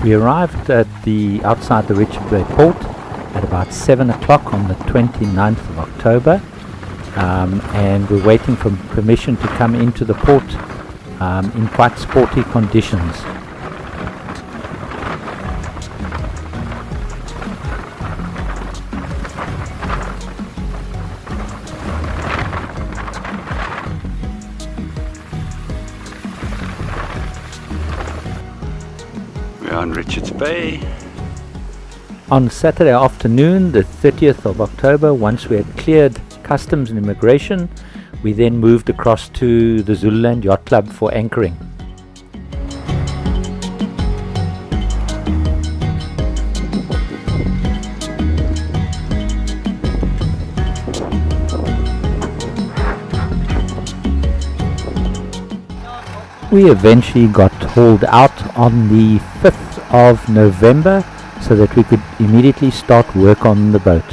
We arrived outside the Richards Bay port at about 7 o'clock on the 29th of October, and we're waiting for permission to come into the port in quite sporty conditions. We're on Richards Bay. On Saturday afternoon, the 30th of October, once we had cleared customs and immigration, we then moved across to the Zululand Yacht Club for anchoring. We eventually got hauled out on the 5th of November so that we could immediately start work on the boat.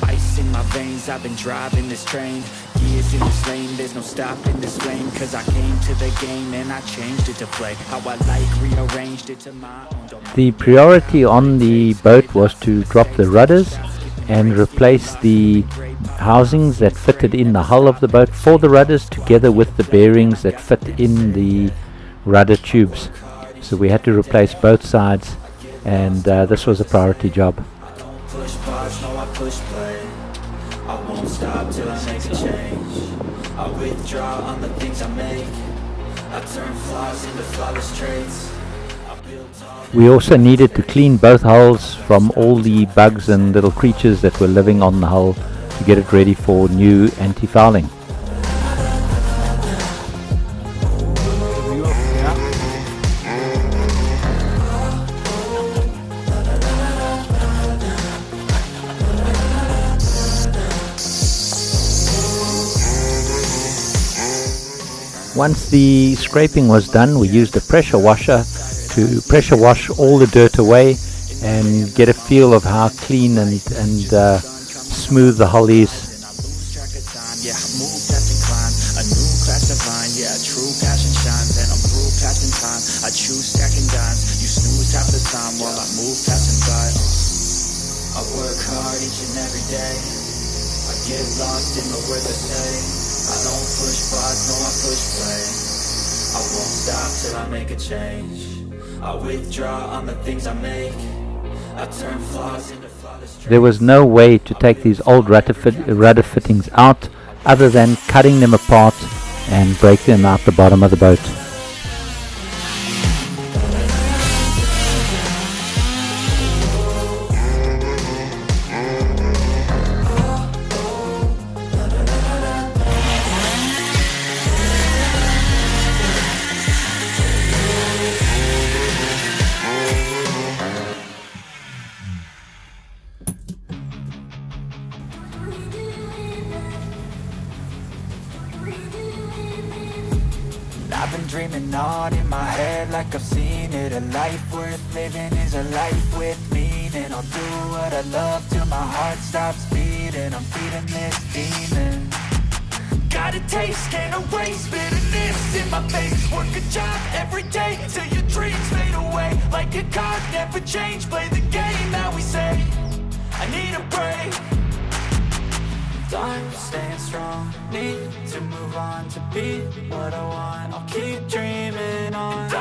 Ice in my veins, I've been driving this train. Years in this lane, there's no stopping this flame. Cause I came to the game and I changed it to play how I like, rearranged it to my own domain. The priority on the boat was to drop the rudders and replace the housings that fitted in the hull of the boat for the rudders, together with the bearings that fit in the rudder tubes. So we had to replace both sides, and this was a priority job. Push pause, no I push play. I won't stop till I make a change. I withdraw on the things I make. I turn flaws into flawless traits. We also needed to clean both hulls from all the bugs and little creatures that were living on the hull to get it ready for new anti-fouling. Once the scraping was done, we used a pressure washer to pressure wash all the dirt away and get a feel of how clean and smooth the hull is. Yeah, move, test and climb. A new class divine, yeah, true passion shines. And I'm through passing time. I choose stacking dimes. You snooze half the time while I move passing by. I work hard each and every day. I get lost in the words I say. I don't push pause, no I push play. I won't stop till I make a change. I withdraw on the things I make. I turn flaws into flawless traits. There was no way to take these old rudder fittings out other than cutting them apart and break them out the bottom of the boat. dreaming on in my head like I've seen it. A life worth living is a life with meaning. I'll do what I love till my heart stops beating. I'm feeding this demon. Got a taste, can't erase bitterness in my face. Work a job every day till your dreams fade away. Like a card, never change, play the game that we say. I need a break. I'm staying strong, need to move on to be what I want. I'll keep dreaming on.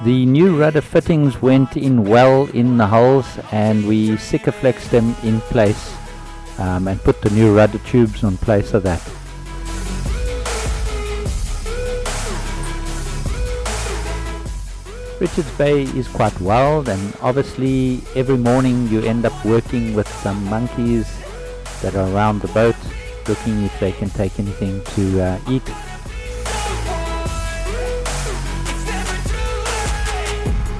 The new rudder fittings went in well in the hulls, and we Sikaflexed them in place and put the new rudder tubes on place of that. Richards Bay is quite wild, and obviously every morning you end up working with some monkeys that are around the boat, looking if they can take anything to eat.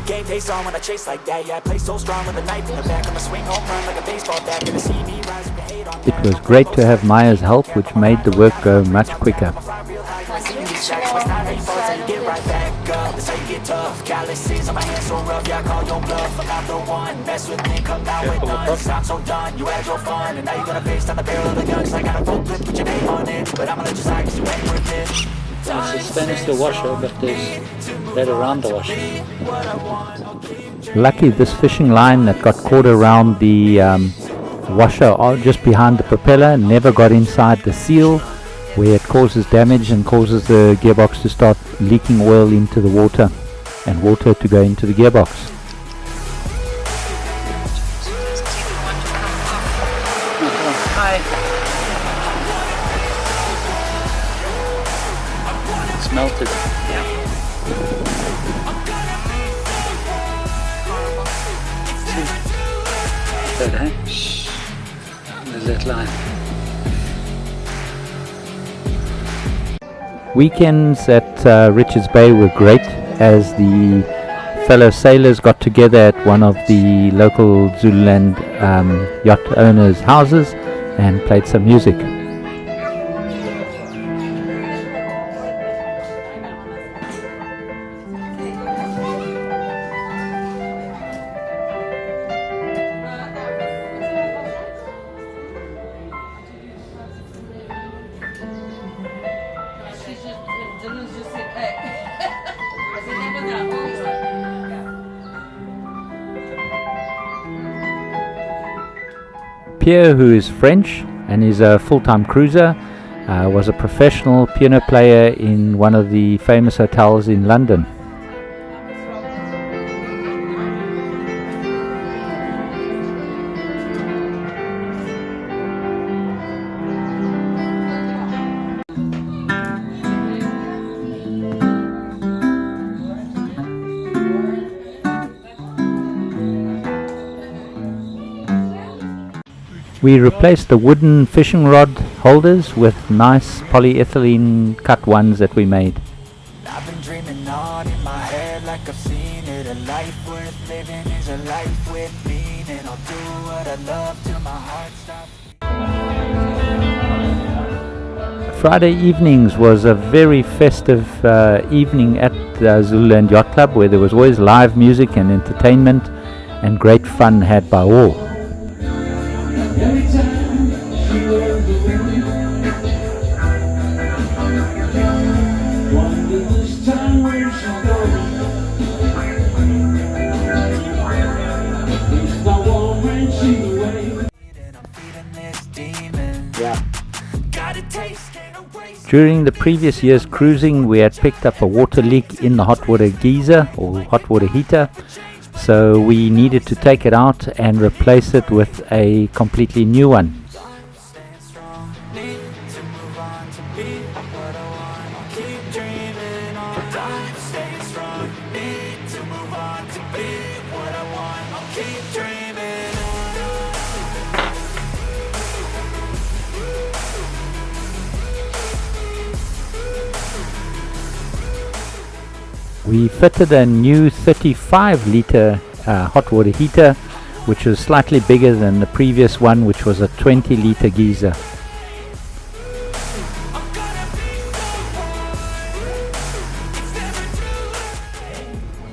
Game face on when I chase like that. Yeah, I play so strong with a knife in the back. I'ma swing home run like a baseball bat. Gonna see me rise with hate on. It was great to have Maya's help, which made the work go much quicker. Calluses on my hands so rough, yeah, I call your bluff. I'm not the one, mess with me, come out with none. I'm so done, you had your fun, and now you're gonna face down the barrel of the gun. Cause I got a full clip, put your name on it, but I'ma let you slide cause you ain't worth it. It's a stainless steel washer, but there's lead around the washer. Lucky this fishing line that got caught around the washer just behind the propeller never got inside the seal, where it causes damage and causes the gearbox to start leaking oil into the water and water to go into the gearbox. Hi. It's melted. Yeah. Good, eh? There's that line. Weekends at Richards Bay were great, as the fellow sailors got together at one of the local Zululand yacht owners' houses and played some music. Pierre, who is French and is a full-time cruiser, was a professional piano player in one of the famous hotels in London. We replaced the wooden fishing rod holders with nice polyethylene cut ones that we made. I've been dreaming on in my head like I've seen it. A life worth living is a life with meaning. I'll do what I love till my heart stops. Friday evenings was a very festive evening at the Zululand Yacht Club, where there was always live music and entertainment and great fun had by all. During the previous year's cruising, we had picked up a water leak in the hot water geyser or hot water heater, so we needed to take it out and replace it with a completely new one. We fitted a new 35-litre hot water heater, which was slightly bigger than the previous one, which was a 20-litre geyser.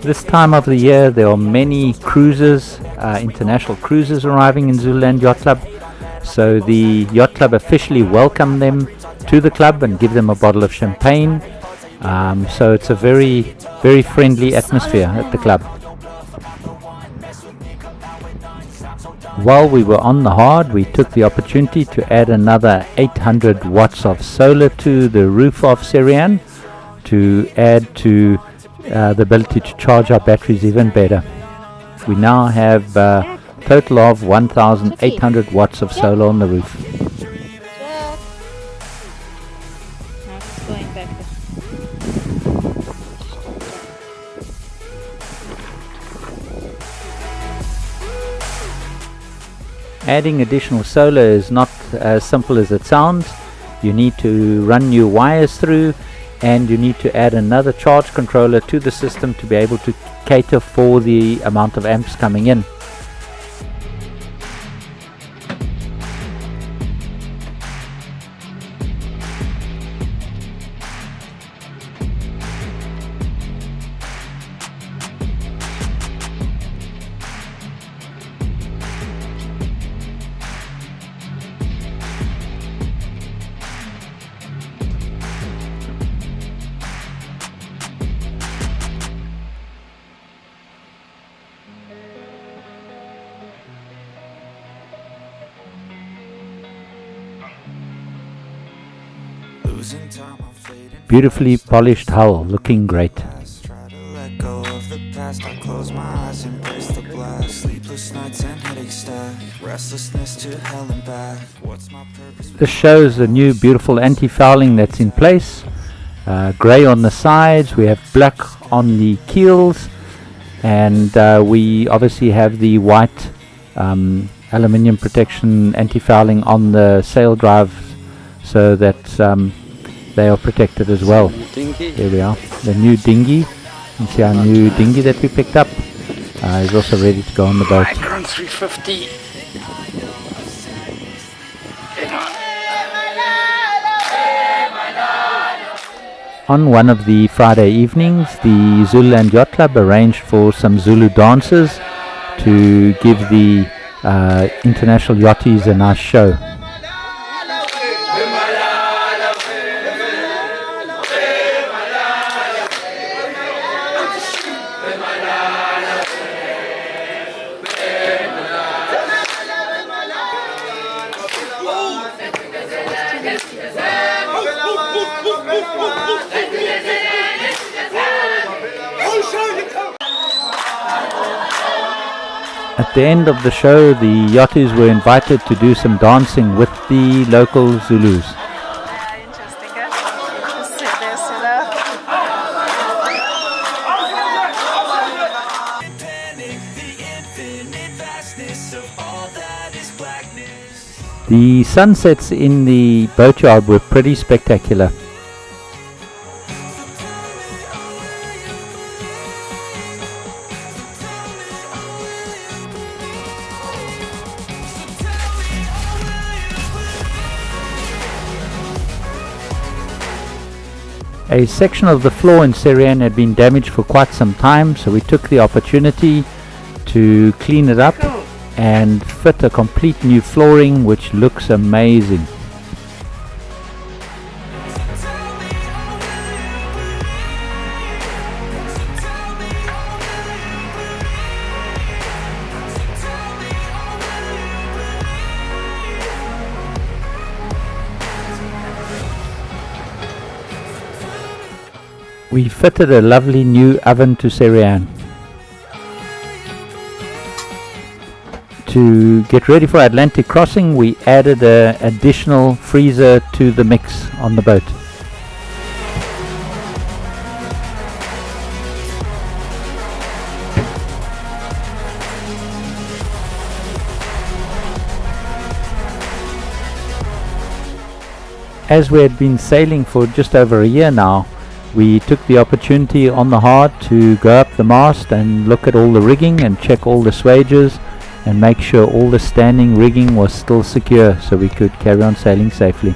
This time of the year there are many cruises, international cruises arriving in Zululand Yacht Club. So the Yacht Club officially welcome them to the club and give them a bottle of champagne. So it's a very, very friendly atmosphere at the club. While we were on the hard, we took the opportunity to add another 800 watts of solar to the roof of Serian to add to the ability to charge our batteries even better. We now have a total of 1,800 watts of solar on the roof. Now it's going back there. Adding additional solar is not as simple as it sounds. You need to run new wires through, and you need to add another charge controller to the system to be able to cater for the amount of amps coming in. Beautifully polished hull, looking great. This shows the new beautiful anti-fouling that's in place. Grey on the sides, we have black on the keels, and we obviously have the white aluminium protection anti-fouling on the sail drive, so that they are protected as well. There we are, the new dinghy. You can see our new dinghy that we picked up is also ready to go on the boat. Micron 350. On one of the Friday evenings, the Zululand Yacht Club arranged for some Zulu dancers to give the international yachties a nice show. At the end of the show, the yachties were invited to do some dancing with the local Zulus. The sunsets in the boatyard were pretty spectacular. A section of the floor in Serian had been damaged for quite some time, so we took the opportunity to clean it up and fit a complete new flooring, which looks amazing. We fitted a lovely new oven to Serian. To get ready for Atlantic crossing, we added an additional freezer to the mix on the boat. As we had been sailing for just over a year now, we took the opportunity on the hard to go up the mast and look at all the rigging and check all the swages and make sure all the standing rigging was still secure so we could carry on sailing safely.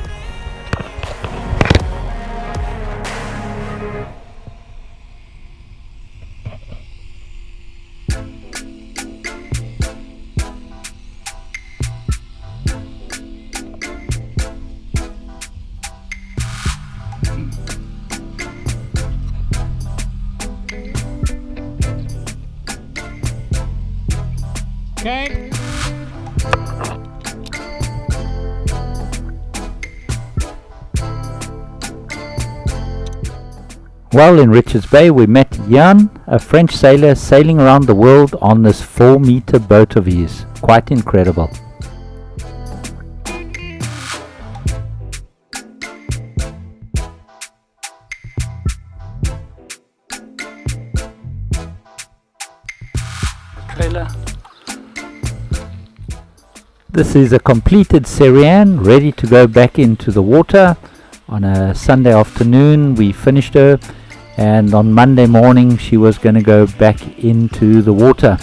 Okay. While in Richards Bay, we met Jan, a French sailor sailing around the world on this 4-meter boat of his. Quite incredible. Trailer. This is a completed Serianne, ready to go back into the water. On a Sunday afternoon we finished her, and on Monday morning she was going to go back into the water.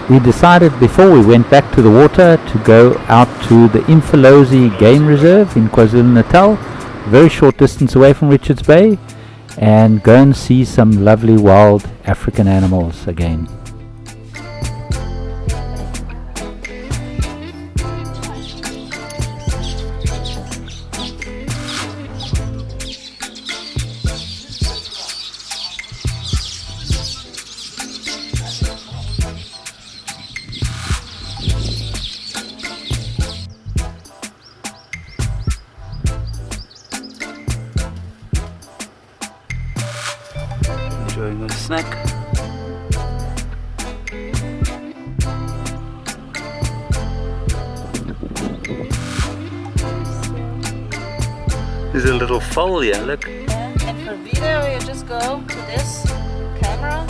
We decided before we went back to the water to go out to the Imfolozi Game Reserve in KwaZulu-Natal, very short distance away from Richards Bay, and go and see some lovely wild African animals again. Enjoying a snack. There's a little foal here, look. Yeah, and for video you just go to this camera.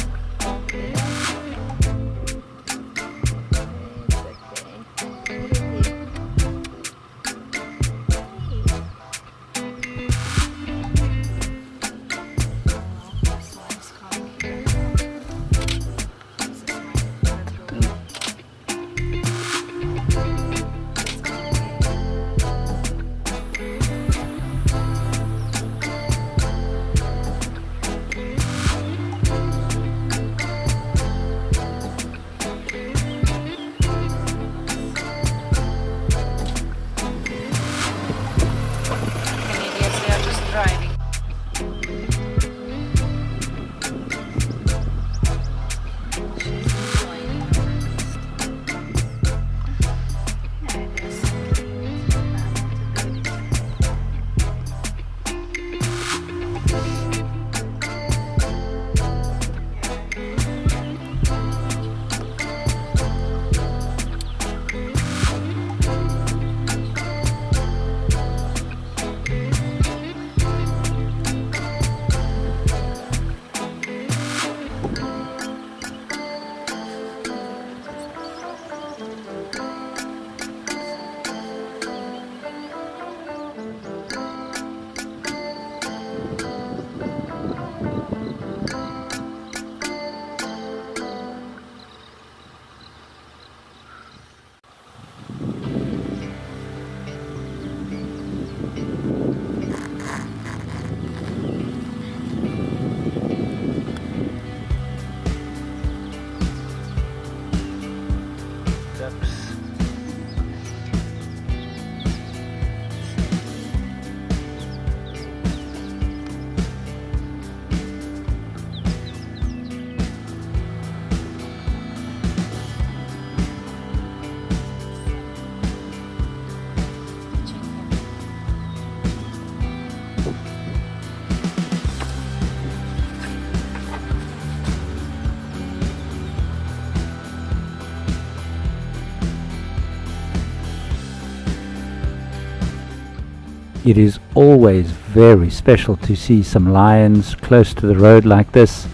It is always very special to see some lions close to the road like this,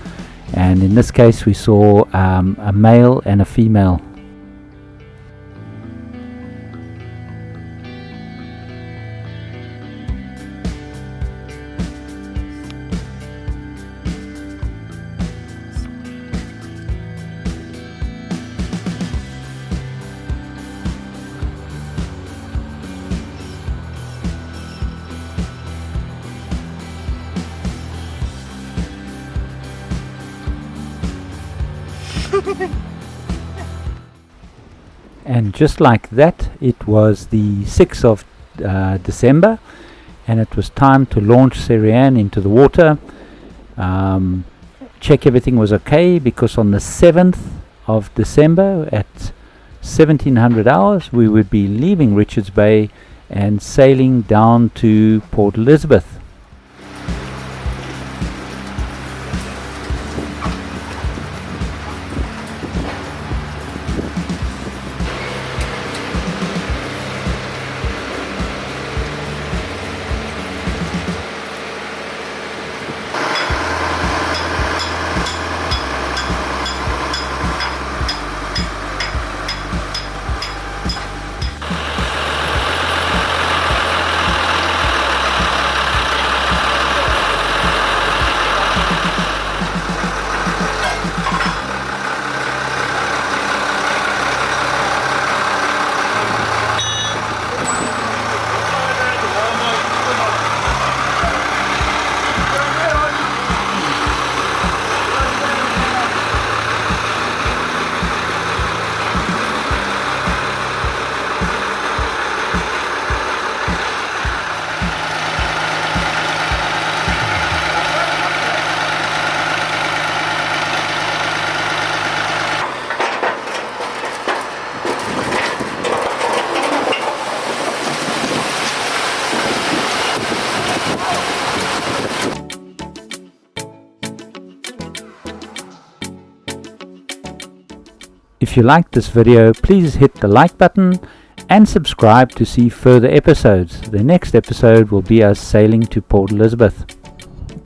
and in this case we saw a male and a female. And just like that, it was the 6th of December, and it was time to launch Serianne into the water. Check everything was okay, because on the 7th of December at 1700 hours we would be leaving Richards Bay and sailing down to Port Elizabeth. If you liked this video, please hit the like button and subscribe to see further episodes. The next episode will be us sailing to Port Elizabeth.